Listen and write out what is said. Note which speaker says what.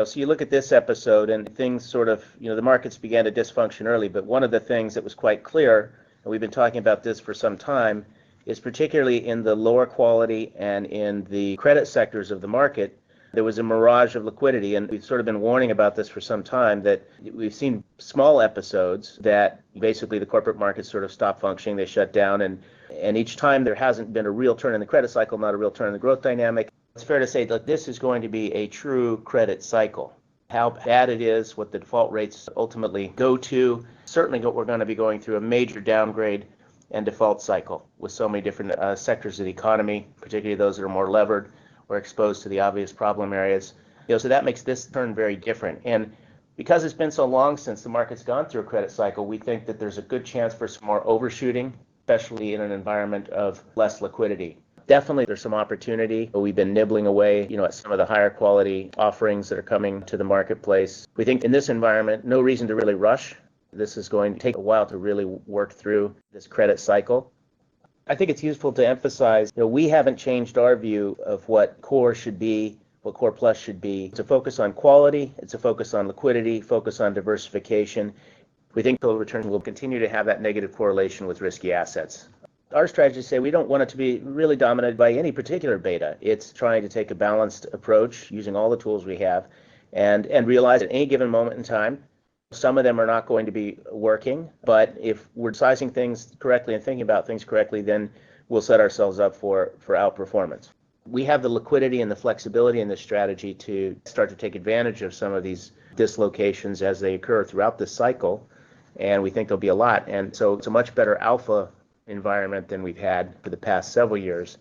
Speaker 1: So you look at this episode and things sort of, the markets began to dysfunction early, but one of the things that was quite clear, and we've been talking about this for some time, is particularly in the lower quality and in the credit sectors of the market, there was a mirage of liquidity. And we've sort of been warning about this for some time, that we've seen small episodes that basically the corporate markets sort of stop functioning, they shut down, and each time there hasn't been a real turn in the credit cycle, not a real turn in the growth dynamic. It's fair to say that this is going to be a true credit cycle. How bad it is, what the default rates ultimately go to, certainly we're going to be going through a major downgrade and default cycle with so many different sectors of the economy, particularly those that are more levered or exposed to the obvious problem areas. So that makes this turn very different. And because it's been so long since the market's gone through a credit cycle, we think that there's a good chance for some more overshooting, especially in an environment of less liquidity. Definitely there's some opportunity. We've been nibbling away, at some of the higher quality offerings that are coming to the marketplace. We think in this environment, no reason to really rush. This is going to take a while to really work through this credit cycle. I think it's useful to emphasize, we haven't changed our view of what core should be, what core plus should be. It's a focus on quality, it's a focus on liquidity, focus on diversification. We think total return will continue to have that negative correlation with risky assets. Our strategies say we don't want it to be really dominated by any particular beta. It's trying to take a balanced approach using all the tools we have and realize at any given moment in time, some of them are not going to be working, but if we're sizing things correctly and thinking about things correctly, then we'll set ourselves up for outperformance. We have the liquidity and the flexibility in this strategy to start to take advantage of some of these dislocations as they occur throughout this cycle, and we think there'll be a lot. And so it's a much better alpha environment than we've had for the past several years.